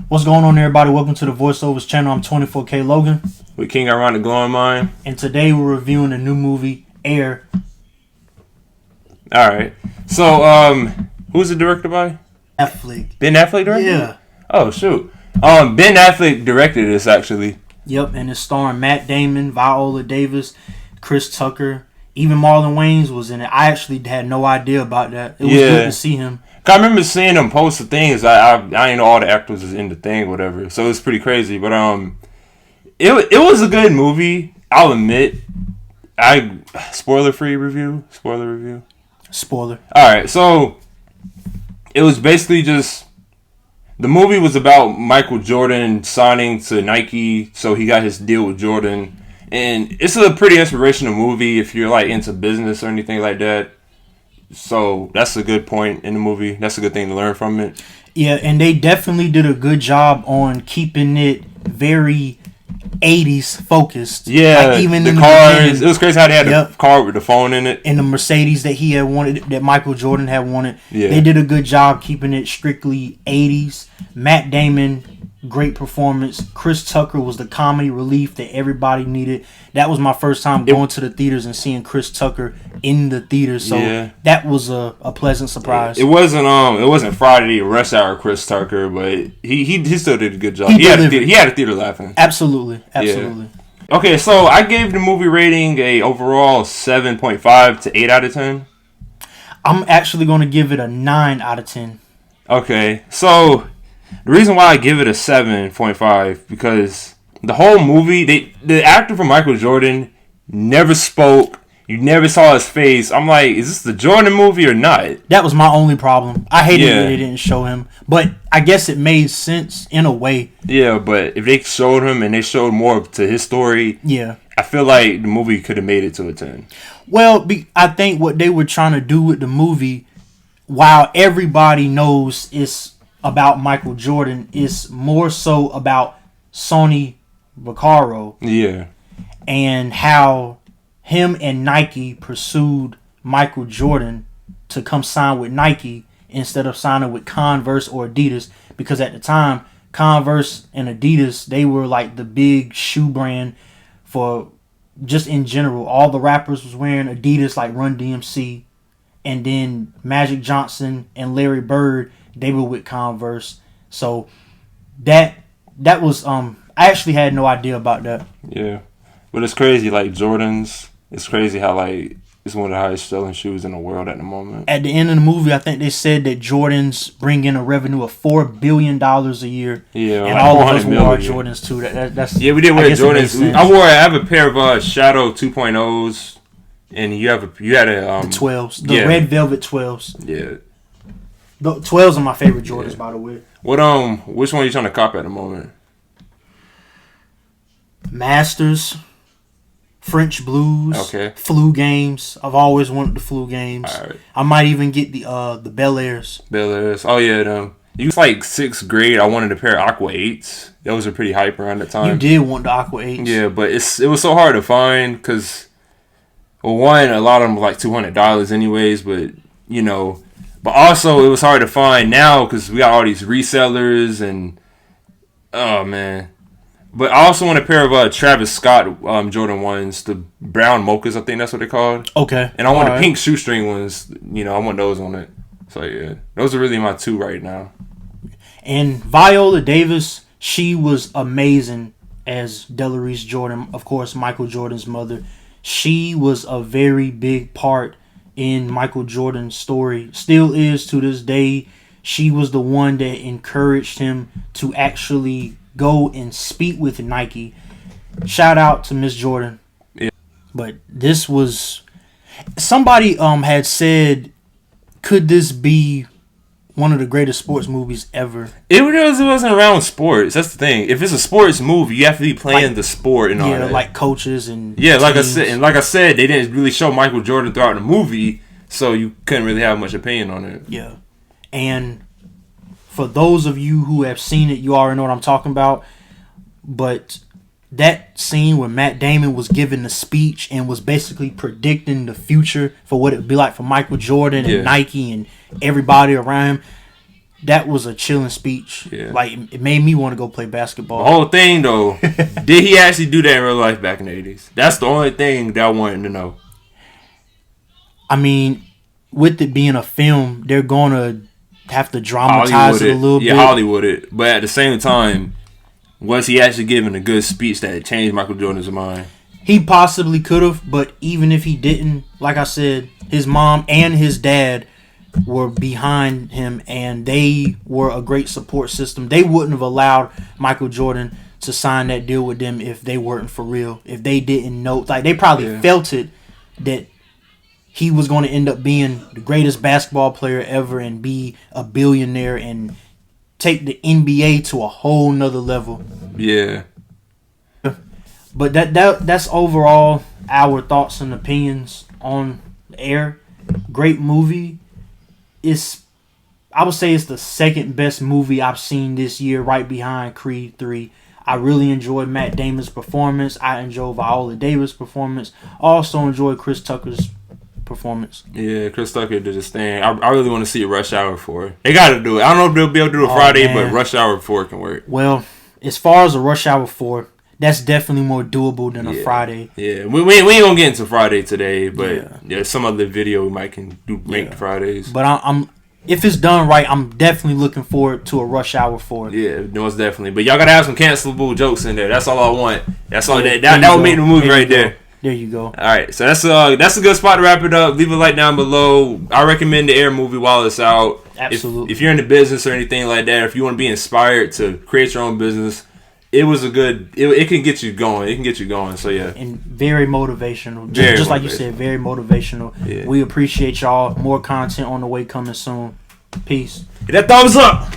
What's going on, everybody? Welcome to the Voiceovers Channel. I'm 24K Logan. With King around the glowing mind. And today we're reviewing the new movie, Air. Alright. So, who's it directed by? Affleck. Ben Afleck directed? Yeah. Oh, shoot. Ben Afleck directed this, actually. Yep, and it's starring Matt Damon, Viola Davis, Chris Tucker. Even Marlon Wayans was in it. I actually had no idea about that. It was good to see him. I remember seeing him post the things. I didn't know all the actors was in the thing or whatever. So it was pretty crazy. But it was a good movie. I'll admit. Spoiler review. Spoiler. Alright, so it was basically just the movie was about Michael Jordan signing to Nike, so he got his deal with Jordan. And it's a pretty inspirational movie if you're like into business or anything like that. So that's a good point in the movie. That's a good thing to learn from it. Yeah, and they definitely did a good job on keeping it very 80s focused. Yeah, like even the in cars. It was crazy how they had the car with the phone in it. And the Mercedes that he had wanted, that Michael Jordan had wanted. Yeah. They did a good job keeping it strictly 80s. Matt Damon, great performance. Chris Tucker was the comedy relief that everybody needed. That was my first time going to the theaters and seeing Chris Tucker in the theaters. So that was a pleasant surprise. It wasn't Friday Rush Hour Chris Tucker, but he still did a good job. He had a theater laughing. Absolutely. Yeah. Okay, so I gave the movie rating a overall 7.5 to 8 out of 10. I'm actually going to give it a 9 out of 10. Okay, so the reason why I give it a 7.5 because the whole movie, the actor from Michael Jordan never spoke. You never saw his face. I'm like, is this the Jordan movie or not? That was my only problem. I hated that they didn't show him. But I guess it made sense in a way. Yeah, but if they showed him and they showed more to his story, I feel like the movie could have made it to a 10. Well, I think what they were trying to do with the movie, while everybody knows it's about Michael Jordan, is more so about Sonny Vaccaro. Yeah. And how him and Nike pursued Michael Jordan to come sign with Nike instead of signing with Converse or Adidas, because at the time Converse and Adidas, they were like the big shoe brand for just in general. All the rappers was wearing Adidas, like Run DMC, and then Magic Johnson and Larry Bird, they were with Converse. So that was I actually had no idea about that. Yeah. But it's crazy, like Jordans. It's crazy how like it's one of the highest selling shoes in the world at the moment. At the end of the movie, I think they said that Jordans bring in a revenue of $4 billion a year. Yeah, and like all of us wore Jordans too. That's we did wear Jordans. I have a pair of Shadow 2.0s, and you had a the 12s, the red velvet 12s. Yeah, the 12s are my favorite Jordans, by the way. Which one are you trying to cop at the moment? Masters, French Blues, Flu Games. I've always wanted the Flu Games. All right. I might even get the Bel Airs. Bel Airs. Oh yeah, them. You was like 6th grade. I wanted a pair of Aqua 8s. Those were pretty hype around the time. You did want the Aqua 8s. Yeah, but it was so hard to find because, well, one, a lot of them were like $200 anyways. But but also it was hard to find now because we got all these resellers and oh man. But I also want a pair of Travis Scott Jordan 1s, the brown mochas, I think that's what they're called. Okay. And I want the pink shoestring ones. I want those on it. So, yeah. Those are really my two right now. And Viola Davis, she was amazing as Delarice Jordan, of course, Michael Jordan's mother. She was a very big part in Michael Jordan's story. Still is to this day. She was the one that encouraged him to actually go and speak with Nike. Shout out to Miss Jordan. Yeah. But this was somebody had said, could this be one of the greatest sports movies ever? It wasn't around sports. That's the thing. If it's a sports movie, you have to be playing the sport and all that. Like coaches and like I said, they didn't really show Michael Jordan throughout the movie, so you couldn't really have much opinion on it. Yeah. And for those of you who have seen it, you already know what I'm talking about. But that scene where Matt Damon was giving the speech and was basically predicting the future for what it would be like for Michael Jordan and Nike and everybody around him, that was a chilling speech. Yeah. Like, it made me want to go play The basketball. whole thing, though, did he actually do that in real life back in the 80s? That's the only thing that I wanted to know. I mean, with it being a film, they're going to have to dramatize it a little bit. Yeah, Hollywood it. But at the same time, was he actually giving a good speech that changed Michael Jordan's mind? He possibly could have, but even if he didn't, like I said, his mom and his dad were behind him, and they were a great support system. They wouldn't have allowed Michael Jordan to sign that deal with them if they weren't for real. If they didn't know, like, they probably felt it that he was going to end up being the greatest basketball player ever and be a billionaire and take the NBA to a whole nother level. Yeah. But that's overall our thoughts and opinions on Air. Great movie. I would say it's the second best movie I've seen this year, right behind Creed 3. I really enjoyed Matt Damon's performance. I enjoyed Viola Davis' performance. Also enjoyed Chris Tucker's performance. Yeah, Chris Tucker did his thing. I really want to see a Rush Hour 4. They got to do it. I don't know if they'll be able to do it Friday, but Rush Hour 4 can work. Well, as far as a Rush Hour 4, that's definitely more doable than a Friday. Yeah, we ain't gonna get into Friday today, but there's some other video we might can do make Fridays. But I'm if it's done right, I'm definitely looking forward to a Rush Hour 4. Yeah, most definitely. But y'all gotta have some cancelable jokes in there. That's all I want. That's all that would make the movie right there. There you go. All right, so that's a good spot to wrap it up. Leave a like down below. I recommend the Air movie while it's out. Absolutely. If you're in the business or anything like that, if you want to be inspired to create your own business, it was a good. It can get you going. It can get you going. So yeah, and very motivational. Just like you said, very motivational. Yeah. We appreciate y'all. More content on the way coming soon. Peace. Hit that thumbs up.